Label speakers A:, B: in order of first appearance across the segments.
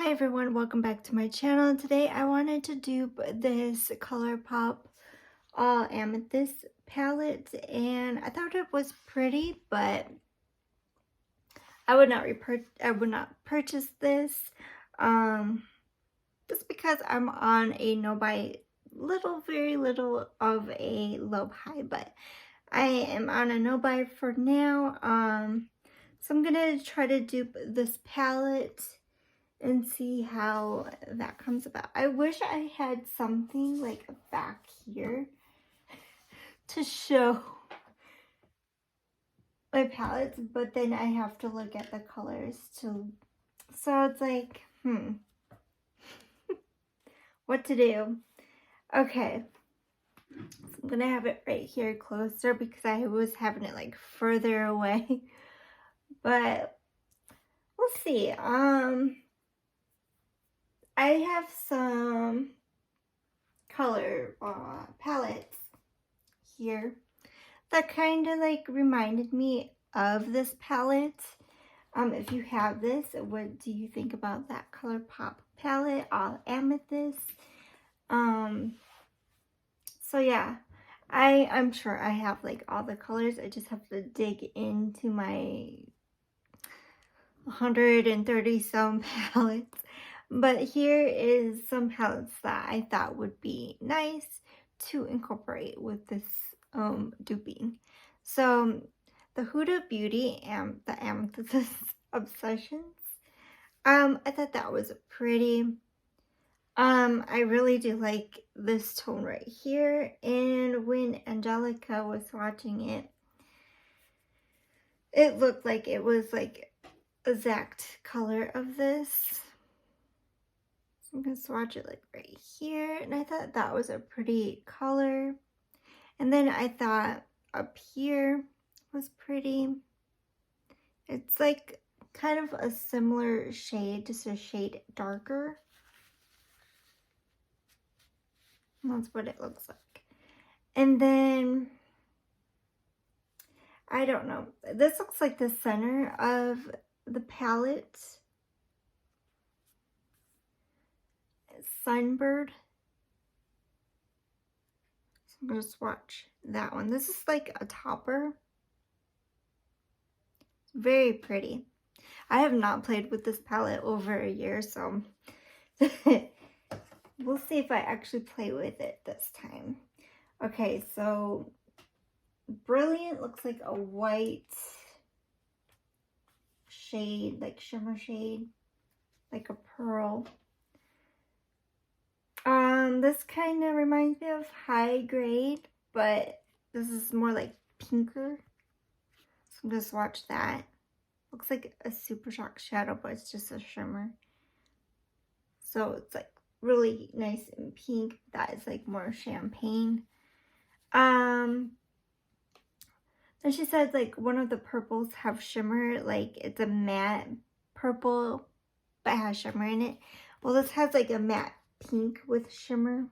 A: Hi everyone, welcome back to my channel. Today I wanted to dupe this ColourPop Amethyst palette, and I thought it was pretty, but I would not purchase this just because I'm on a no buy very little of a low buy, but I am on a no buy for now. So I'm gonna try to dupe this palette and see how that comes about. I wish I had something like back here to show my palettes, but then I have to look at the colors too. So it's like, what to do? Okay, so I'm gonna have it right here closer because I was having it like further away, but we'll see. I have some color palettes here that kind of like reminded me of this palette. If you have this, what do you think about that ColourPop palette, all amethyst? So yeah, I'm sure I have like all the colors. I just have to dig into my 130 some palettes. But here is some palettes that I thought would be nice to incorporate with this duping. So the Huda Beauty and the Amethyst Obsessions. I thought that was pretty. I really do like this tone right here. And when Angelica was watching it, it looked like it was like exact color of this. So I'm gonna swatch it like right here, and I thought that was a pretty color. And then I thought up here was pretty. It's like kind of a similar shade, just a shade darker. And that's what it looks like. And then I don't know, this looks like the center of the palette. Sunbird. So I'm gonna swatch that one. This is like a topper. Very pretty. I have not played with this palette over a year, so we'll see if I actually play with it this time. Okay, so Brilliant looks like a white shade, like shimmer shade, like a pearl. This kind of reminds me of High Grade, but this is more like pinker. So I'm gonna swatch that. Looks like a Super Shock shadow, but it's just a shimmer. So it's like really nice and pink. That is like more champagne. Then she says like one of the purples have shimmer, like it's a matte purple but has shimmer in it. Well, this has like a matte pink with shimmer.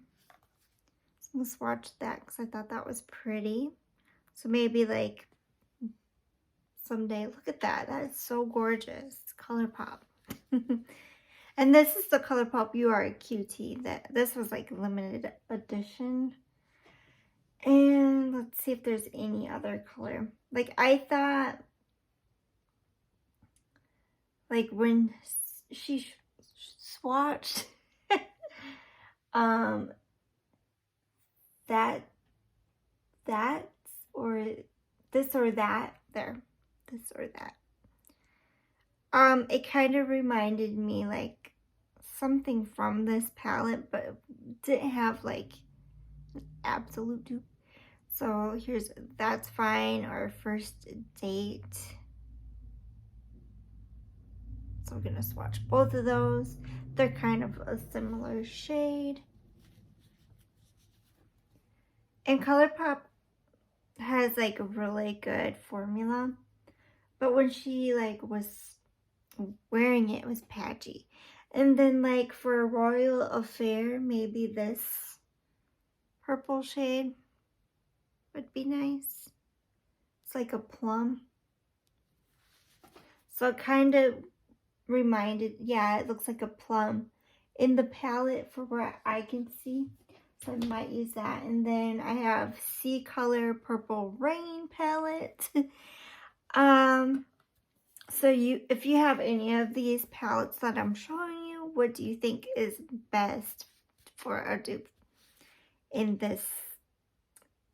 A: So I'm gonna swatch that because I thought that was pretty. So maybe like someday, look at that. That is so gorgeous. ColourPop. And this is the ColourPop You Are a Cutie. This was like limited edition. And let's see if there's any other color. Like I thought, like when she swatched that or this or that, there, this or that. It kind of reminded me like something from this palette, but didn't have like an absolute dupe. So here's That's Fine, or First Date. So I'm gonna swatch both of those. They're kind of a similar shade. And ColourPop has like a really good formula, but when she like was wearing it, it was patchy. And then like for a Royal Affair, maybe this purple shade would be nice. It's like a plum. So it kind of reminded, yeah, it looks like a plum in the palette for where I can see. So I might use that. And then I have Sea Color Purple Rain palette. So if you have any of these palettes that I'm showing you, what do you think is best for a dupe in this?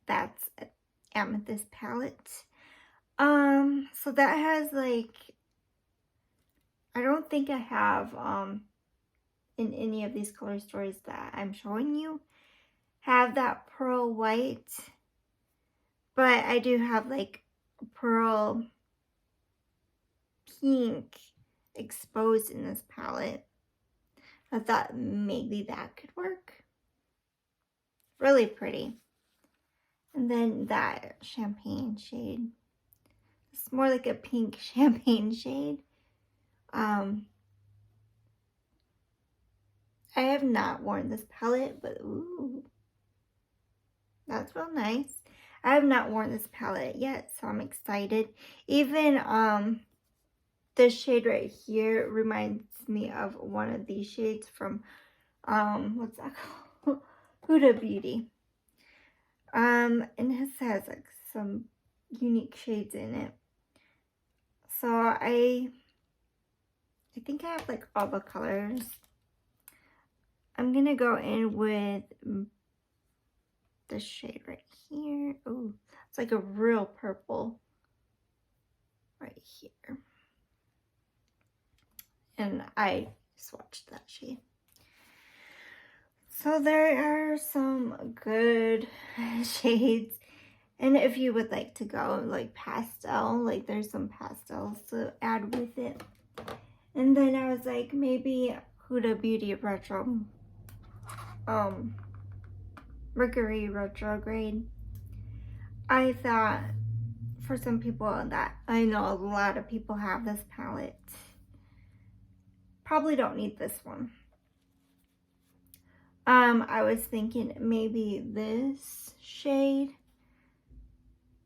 A: That's an amethyst palette. So that has like, I don't think I have in any of these color stories that I'm showing you have that pearl white, but I do have like a pearl pink exposed in this palette. I thought maybe that could work. Really pretty. And then that champagne shade. It's more like a pink champagne shade. I have not worn this palette, but ooh, that's real nice. I have not worn this palette yet, so I'm excited. Even this shade right here reminds me of one of these shades from what's that called? Huda Beauty. And it has like some unique shades in it. So I think I have like all the colors. I'm gonna go in with this shade right here. Oh, it's like a real purple right here. And I swatched that shade. So there are some good shades. And if you would like to go like pastel, like there's some pastels to add with it. And then I was like, maybe Huda Beauty Retro, Mercury Retrograde. I thought for some people that I know a lot of people have this palette. Probably don't need this one. I was thinking maybe this shade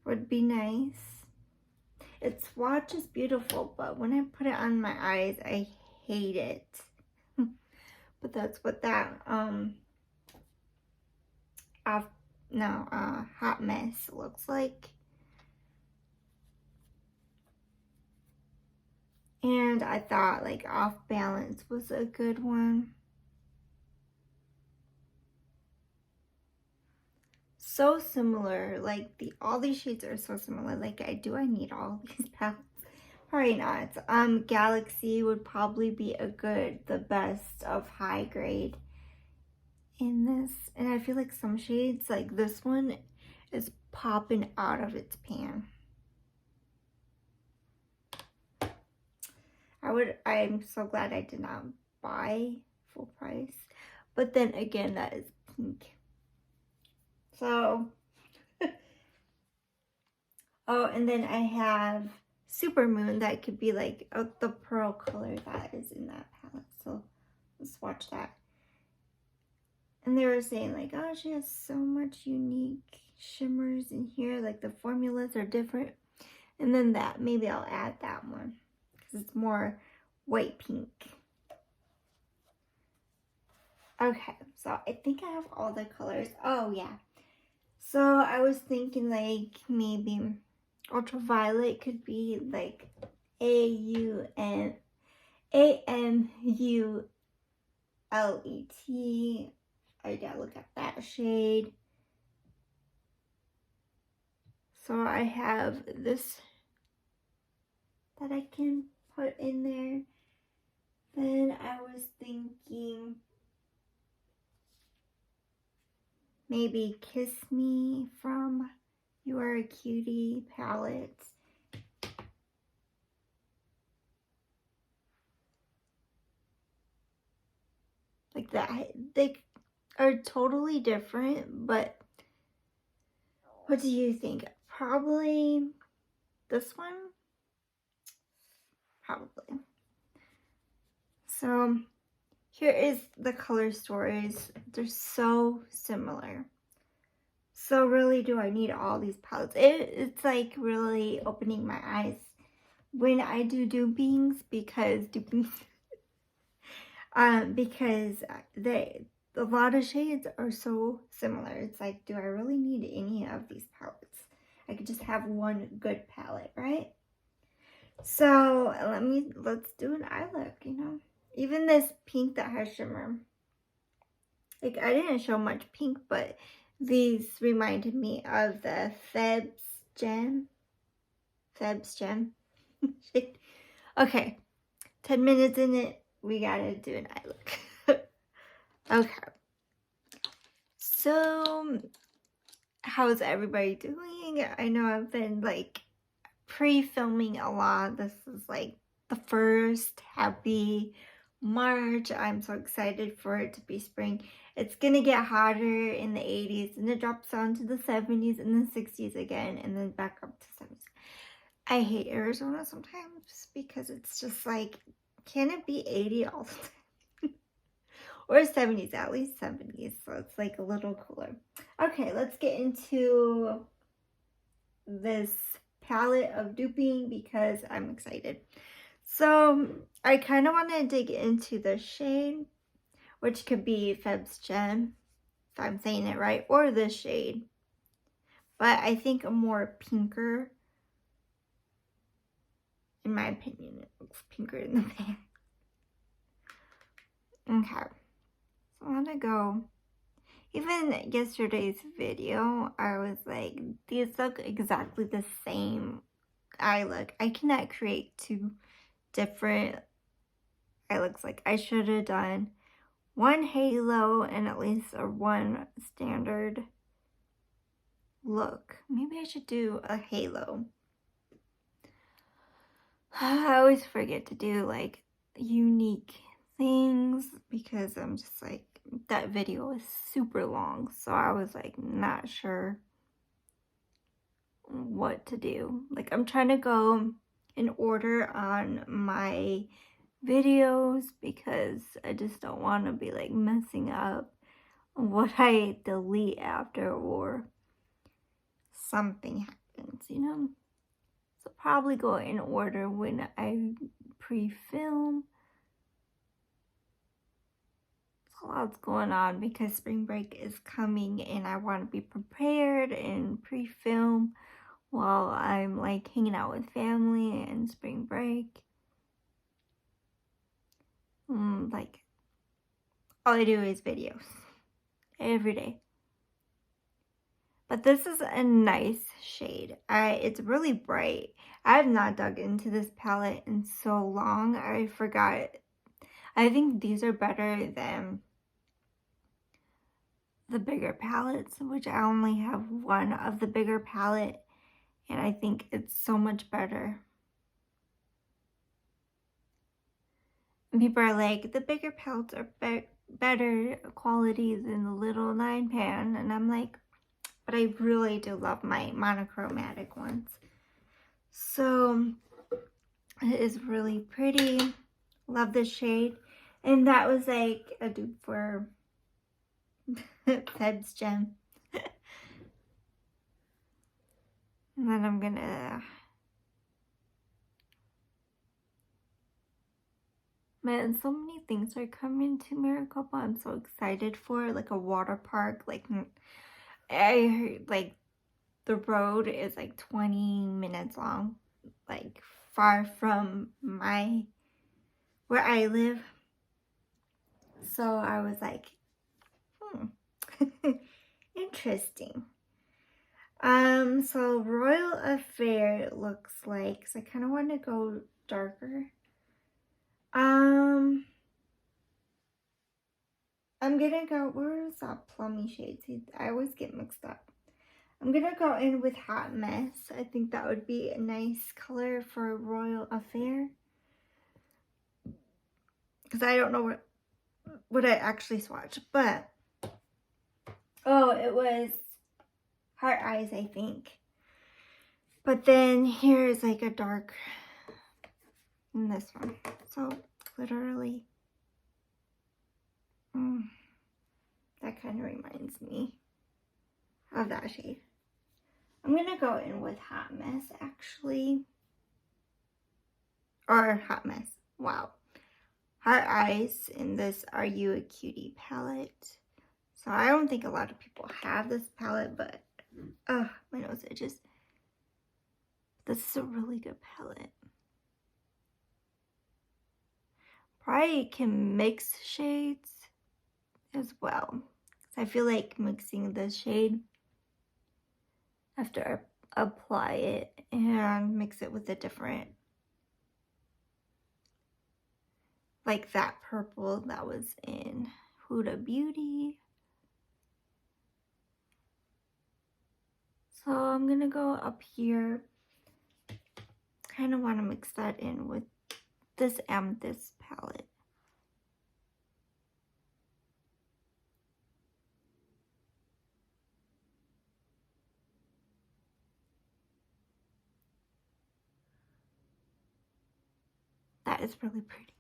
A: would be nice. Its swatch is beautiful, but when I put it on my eyes, I hate it. But that's what that Hot Mess looks like. And I thought like Off Balance was a good one. So similar, like all these shades are so similar. Like do I need all these palettes? Probably not. Galaxy would probably be the best of high grade in this. And I feel like some shades, like this one, is popping out of its pan. I'm so glad I did not buy full price. But then again, that is pink. So, oh, and then I have Supermoon that could be like the pearl color that is in that palette. So let's watch that. And they were saying like, oh, she has so much unique shimmers in here. Like the formulas are different. And then maybe I'll add that one because it's more white pink. Okay, so I think I have all the colors. Oh yeah. So I was thinking like maybe ultraviolet could be like AMULET. I gotta look at that shade. So I have this that I can put in there. Then I was thinking maybe Kiss Me from You Are a Cutie palette. Like that. They are totally different, but what do you think? Probably this one? Probably. So here is the color stories. They're so similar. So really, do I need all these palettes? It's like really opening my eyes when I do dupings because a lot of shades are so similar. It's like, do I really need any of these palettes? I could just have one good palette, right? So let's do an eye look, you know. Even this pink that has shimmer. Like, I didn't show much pink, but these reminded me of the Feb's Gem shade. Okay, 10 minutes in it, we gotta do an eye look. Okay. So, how's everybody doing? I know I've been like pre-filming a lot. This is like the first happy March. I'm so excited for it to be spring. It's gonna get hotter in the 80s and it drops down to the 70s and the 60s again and then back up to 70s. I hate Arizona sometimes because it's just like, can it be 80 all the time? Or 70s, at least 70s, so it's like a little cooler. Okay, let's get into this palette of duping because I'm excited. So I kind of want to dig into the shade, which could be Feb's Gem, if I'm saying it right, or this shade. But I think a more pinker, in my opinion, it looks pinker in the pan. Okay, so I'm gonna go. Even yesterday's video, I was like, these look exactly the same eye look. I cannot create two different eye looks. Like, I should have done one halo and at least one standard look. Maybe I should do a halo. I always forget to do like unique things because I'm just like, that video is super long, so I was like not sure what to do. Like, I'm trying to go in order on my videos because I just don't want to be like messing up what I delete after or something happens, you know. So probably go in order when I pre-film. A lot's going on because spring break is coming and I want to be prepared and pre-film while I'm like hanging out with family and spring break. Like, all I do is videos every day. But this is a nice shade. It's really bright. I have not dug into this palette in so long. I forgot. I think these are better than the bigger palettes, which I only have one of the bigger palette, and I think it's so much better. And people are like, the bigger palettes are better quality than the little 9-pan, and I'm like, but I really do love my monochromatic ones. So it is really pretty. Love this shade. And that was like a dupe for Feb's Gem. And then I'm gonna, man, so many things are coming to Maricopa. I'm so excited for, like a water park. Like, I heard like the road is like 20 minutes long, like far from where I live. So I was like, interesting. So Royal Affair looks like, so I kind of want to go darker. I'm gonna go, where's that plummy shade? See, I always get mixed up. I'm gonna go in with Hot Mess. I think that would be a nice color for Royal Affair. Because I don't know what I actually swatched, but oh, it was Heart Eyes, I think. But then here is like a dark in this one. So literally, that kind of reminds me of that shade. I'm gonna go in with Hot Mess actually. or Hot Mess. Wow. Heart Eyes in this Are You a Cutie palette. So I don't think a lot of people have this palette, but my nose itches. This is a really good palette. Probably can mix shades as well. So I feel like mixing the shade after I apply it and mix it with a different, like that purple that was in Huda Beauty. So I'm gonna go up here. Kind of want to mix that in with this amethyst palette. That is really pretty.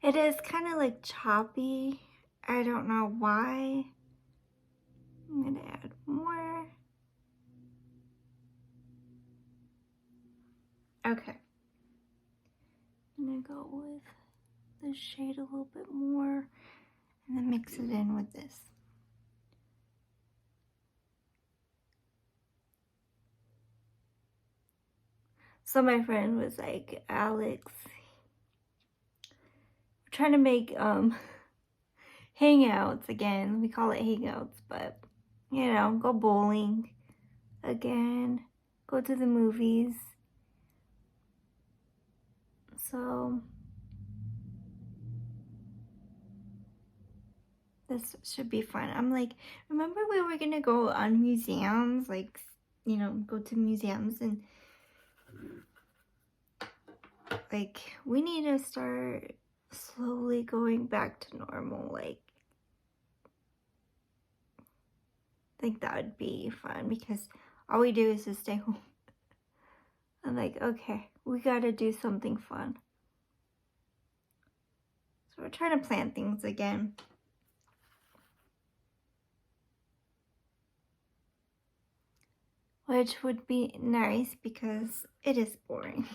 A: It is kind of like choppy. I don't know why. I'm gonna add more. Okay. I'm gonna go with the shade a little bit more and then mix it in with this. So my friend was like, Alex, we're trying to make hangouts again. We call it hangouts, but you know, go bowling again, go to the movies. So this should be fun. I'm like, remember we were gonna go on museums, like, you know, go to museums, and like we need to start slowly going back to normal. Like, I think that would be fun because all we do is just stay home. I'm like, okay, we gotta do something fun. So we're trying to plan things again. Which would be nice because it is boring.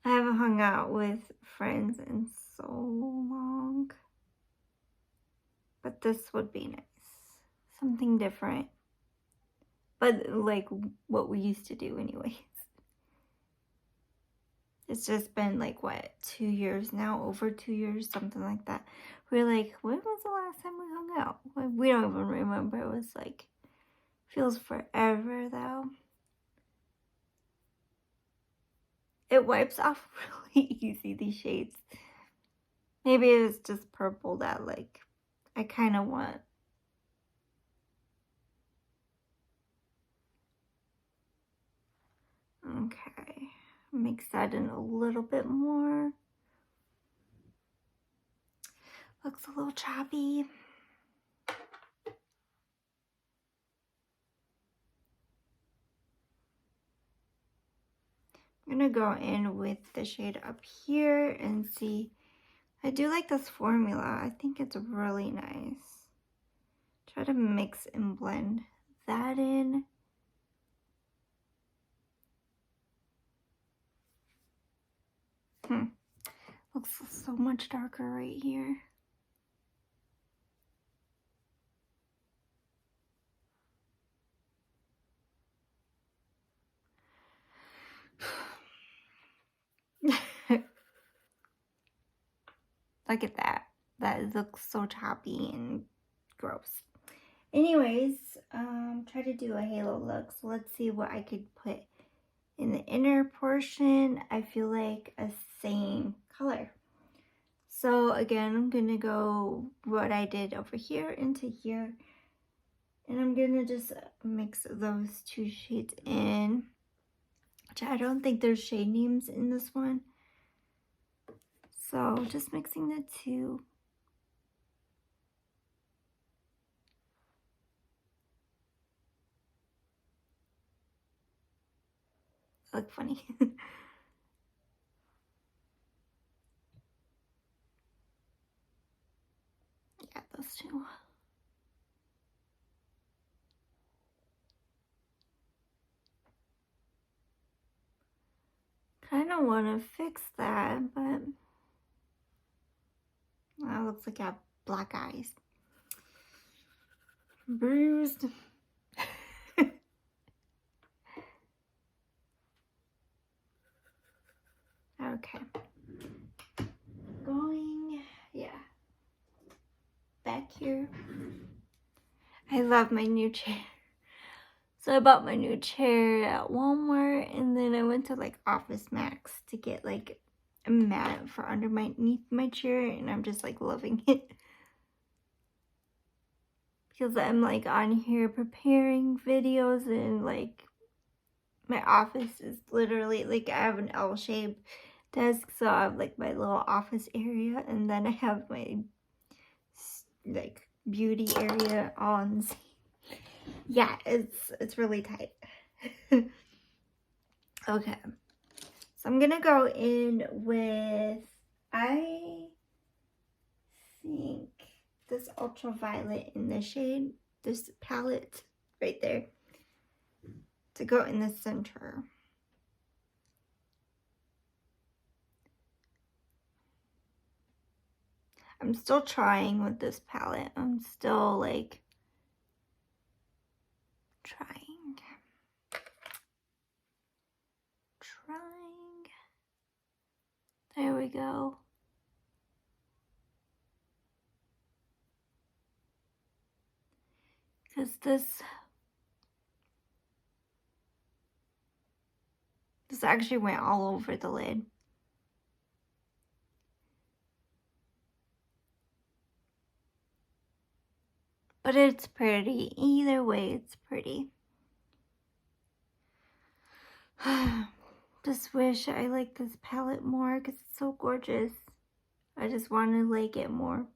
A: I haven't hung out with friends in so long. But this would be nice. Something different. But like what we used to do anyways. It's just been like, what, 2 years now? Over 2 years, something like that. We're like, when was the last time we hung out? We don't even remember. It was like, feels forever though. It wipes off really easy, these shades. Maybe it was just purple that like I kind of want. Okay, mix that in a little bit more. Looks a little choppy. I'm gonna go in with the shade up here and see. I do like this formula. I think it's really nice. Try to mix and blend that in. Looks so much darker right here. Look at that. That looks so choppy and gross. Anyways, try to do a halo look. So let's see what I could put in the inner portion. I feel like a same color. So again, I'm gonna go what I did over here into here. And I'm gonna just mix those two shades in. Which I don't think there's shade names in this one. So just mixing the two. Look funny. Yeah, those two. Kind of want to fix that, but that looks like I have black eyes. Bruised. Okay. Going, yeah. Back here. I love my new chair. So I bought my new chair at Walmart, and then I went to like Office Max to get like a mat for underneath my chair, and I'm just like loving it. Because I'm like on here preparing videos, and like my office is literally like I have an L-shaped desk, so I have like my little office area, and then I have my like beauty area on. Yeah, it's really tight. Okay, so I'm gonna go in with, I think, this ultraviolet in the shade, this palette right there, to go in the center. I'm still trying with this palette. I'm still like trying. There we go. Because this actually went all over the lid. But it's pretty. Either way, it's pretty. Just wish I liked this palette more because it's so gorgeous. I just want to like it more.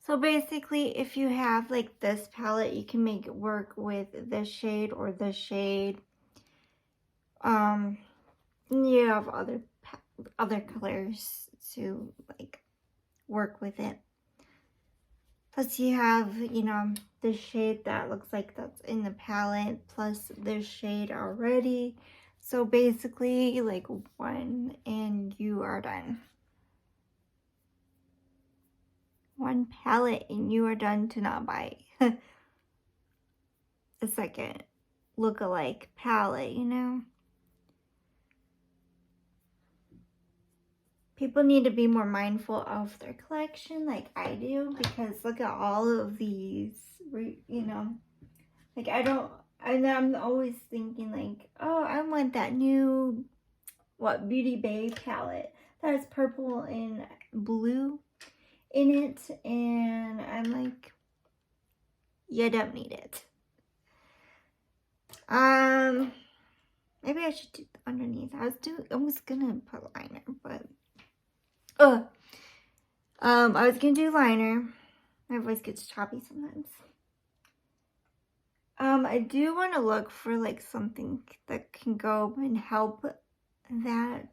A: So basically, if you have like this palette, you can make it work with this shade or this shade. You have other colors to like work with it. Plus you have, you know, the shade that looks like that's in the palette, plus this shade already. So basically, like one and you are done. One palette and you are done to not buy a second look-alike palette, you know? People need to be more mindful of their collection like I do, because look at all of these, you know, like I'm always thinking like, oh, I want that new, Beauty Bay palette that has purple and blue in it, and I'm like, you don't need it. Maybe I should do underneath. I was gonna put liner, but I was gonna do liner. My voice gets choppy sometimes. I do want to look for like something that can go and help that.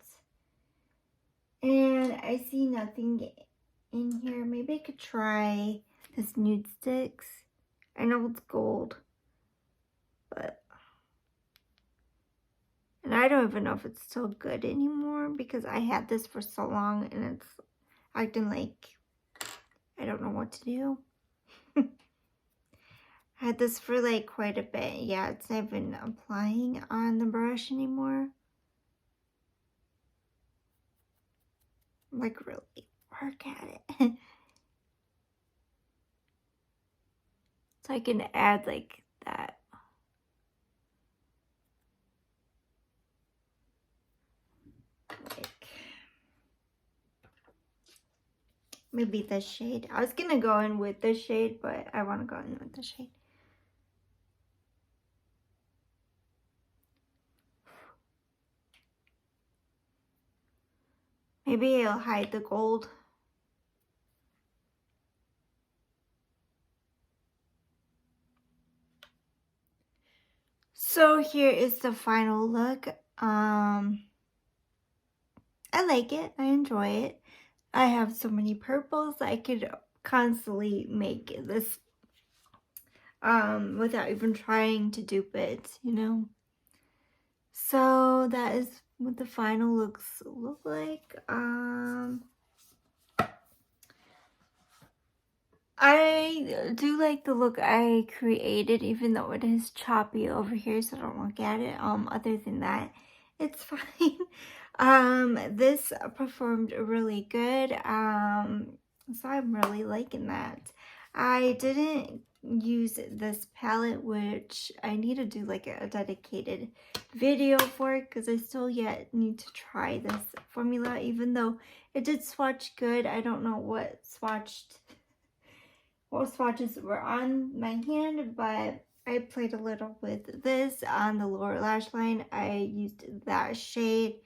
A: And I see nothing in here. Maybe I could try this nude sticks. I know it's gold, but, and I don't even know if it's still good anymore because I had this for so long and it's acting like I don't know what to do. I had this for like quite a bit. Yeah, it's not even applying on the brush anymore. Like really work at it. So I can add like that. Like maybe this shade. I was gonna go in with this shade, but I want to go in with this shade. Maybe it'll hide the gold. So here is the final look. I like it. I enjoy it. I have so many purples. I could constantly make this without even trying to dupe it, you know. So that is what the final looks look like. I do like the look I created, even though it is choppy over here, so don't look at it. Other than that, it's fine. This performed really good. So I'm really liking that. I didn't use this palette, which I need to do like a dedicated video for, because I still yet need to try this formula, even though it did swatch good. I don't know what swatches were on my hand, but I played a little with this on the lower lash line. I used that shade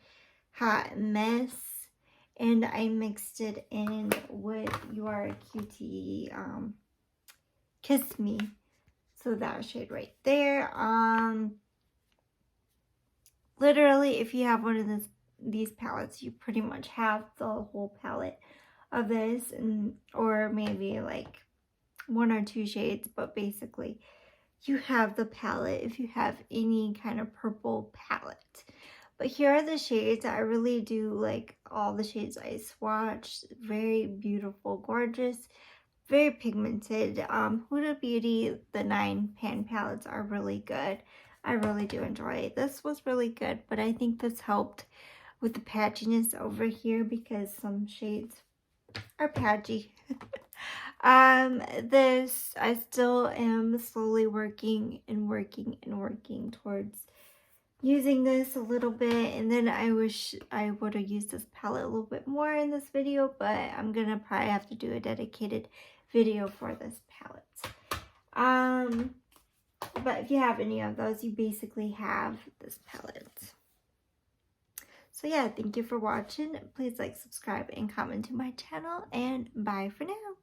A: Hot Mess, and I mixed it in with Your Cutie Kiss Me. So that shade right there. Literally, if you have one of these palettes, you pretty much have the whole palette of this, and or maybe like one or two shades, but basically you have the palette if you have any kind of purple palette. But here are the shades. I really do like all the shades I swatched. Very beautiful, gorgeous, very pigmented. Huda Beauty, the 9 pan palettes are really good. I really do enjoy it. This was really good, but I think this helped with the patchiness over here because some shades are patchy. This, I still am slowly working towards using this a little bit, and then I wish I would have used this palette a little bit more in this video, but I'm gonna probably have to do a dedicated video for this palette. But if you have any of those, you basically have this palette. So yeah, thank you for watching. Please like, subscribe, and comment to my channel, and bye for now.